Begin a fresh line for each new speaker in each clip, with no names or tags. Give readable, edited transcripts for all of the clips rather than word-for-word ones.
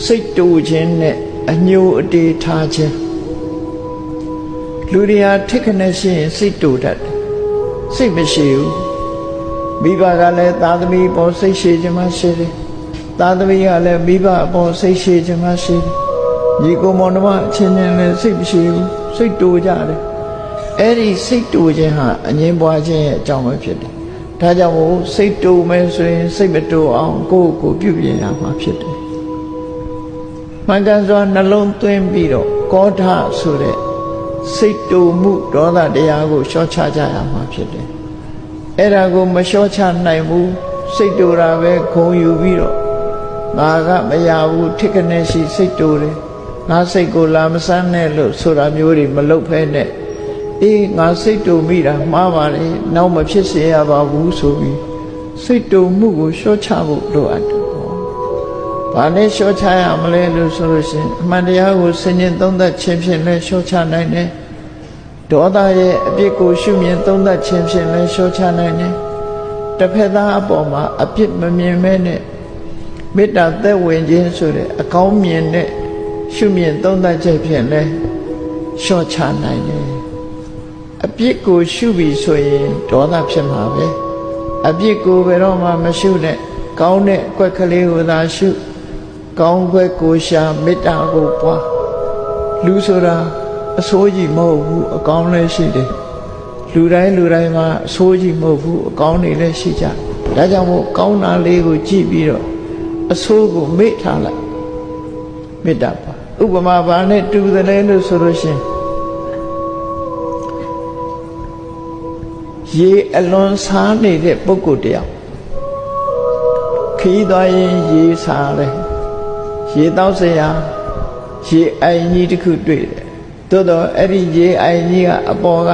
စိတ်တူခြင်းနဲ့အညိုအတေထားခြင်းလူတွေဟာထိတ်ခနဲ့ရှိရင်စိတ်တူတတ်တယ်စိတ်မရှိဘူးမိဘကလည်းသားသမီးပေါ်စိတ်ရှိခြင်းမရှိတယ်သားသမီးကလည်းမိဘအပေါ်စိတ်ရှိခြင်းမရှိတယ်ညီကိုမောင်နှမအချင်းချင်းလည်းစိတ်မရှိဘူးစိတ်တူကြတယ်အဲ့ဒီစိတ်တူခြင်းဟာအငြင်းပွားခြင်းရဲ့အကြောင်းပဲဖြစ်တယ်ဒါကြောင့်မို့စိတ်တူမယ်ဆိုရင်စိတ်မတူအောင်ကိုယ့်ကိုပြုပြင်ရမှာဖြစ်တယ်မှန်ကန်စွာနှလုံးသွင်းပြီးတော့ကောဋဆိုတဲ့စိတ်တူမှုဒေါသတရားကိုလျှော့ချကြရမှာဖြစ်တယ်အဲ့ဒါကိုမလျှော့ချနိုင်ဘူးစိတ်တူတာပဲခုံယူပြီးတော့ငါကမရဘူးထိတ်ကနေရှိစိတ်တူတယ်ငါစိတ်ကိုလာမစမ်းနဲ့လို့ဆိုတာမျိုးတွေမလုပ်ဖဲနဲ့အေးငါစိတ်တူမိတာမှားပါလေနောက်မဖြစ်စေရပါဘူးဆိုပြီးစိတ်တူမှုကိုလျှော့ချဖို့လိုအပ်တယ်ဘာနဲ့လျှော့ချရမလဲလို့ဆိုလို့ရှိရင်အမှန်တရားကိုဆင်ခြင်သုံးသပ်ခြင်းဖြင့်လည်းလျှော့ချနိုင်တယ်ဒေါသရဲ့အပြစ်ကိုရှုမြင်သုံးသပ်ခြင်းဖြင့်လည်းလျှော့ချနိုင်တယ်တစ်ဖက်သားအပေါ်မှာအပြစ်မမြင်မဲနဲ့မေတ္တာသက်ဝင်ခြင်းဆိုတဲ့အကောင်းမြင်တဲ့ရှုမြင်သုံးသပ်ခြင်းဖြင့်လည်းလျှော့ချနိုင်တယ်အပြစ်ကိုရှုပြီဆိုရင်ဒေါသဖြစ်မှာပဲအပြစ်ကိုဘယ်တော့မှမရှုနဲ့ကောင်းတဲ့အကွက်ကလေးကိုသာရှုကောင်းကွက်ကိုရှာမေတ္တာကိုပွားလူဆိုတာအဆိုးကြီးမဟုတ်ဘူးအကောင်းလည်းရှိတယ်လူတိုင်းမှာအဆိုးကြီးမဟုတ်ဘူးအကောင်းတွေလည်းရှိကြဒါကြောင့်မို့ကောင်းတာလေးကိုကြည့်ပြီးတော့အဆိုးကိုမေ့ထားလိုက်မေတ္တာပါဥပမာဘာနဲ့တူတယ်လဲလို့ဆိုလို့ရှိရင်ရေအလွန်စားနေတဲ့ပုဂ္ဂိုလ်တယောက်ခီးသွားရင်ရေစားတယ်ရေတောက်စရာရေအိုင်ကြီးတစ်ခုတွေ့တယ်သို့တော့အဲ့ဒီရေအိုင်ကြီးကအပေါ်က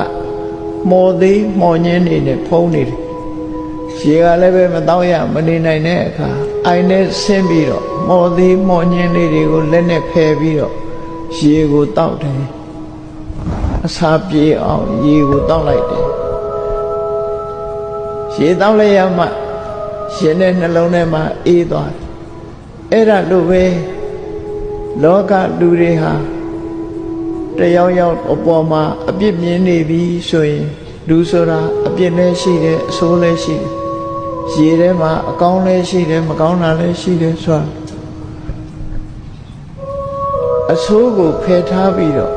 မော်သေးမော်ညင်းနေနဲ့ဖုံးနေတယ်ရေကလည်းပဲမတောက်ရမနေနိုင်တဲ့အခါအိုင်နဲ့ဆင်းပြီးတော့မော်သေးမော်ညင်းလေးတွေကိုလက်နဲ့ဖယ်ပြီးတော့ရေကိုတောက်တယ်အစာပြေအောင်ရေကိုတောက်လိုက်တယ်ရေတောက်လိုက်ရမှရှင်တဲ့နှလုံးထဲမှာအေးသွားတယ်အဲ့ဒါလို့ပဲလောကလူတွေဟာတယောက်ယောက်အပေါ်မှာအပြစ်မြင်နေပြီဆိုရင်လူဆိုတာအပြစ်လည်းရှိတယ်အဆိုးလည်းရှိတယ်ရေထဲမှာအကောင်းလည်းရှိတယ်မကောင်းတာလည်းရှိတယ်ဆိုတာအဆိုးကိုဖယ်ထားပြီးတော့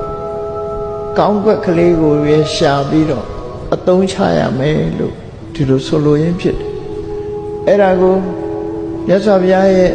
ကောင်းကွက်ကလေးကိုရရှာပြီးတော့အသုံးချရမယ်လို့ဒီလိုဆိုလိုရင်းဖြစ်တယ်အဲ့ဒါကိုမြတ်စွာဘုရားရဲ့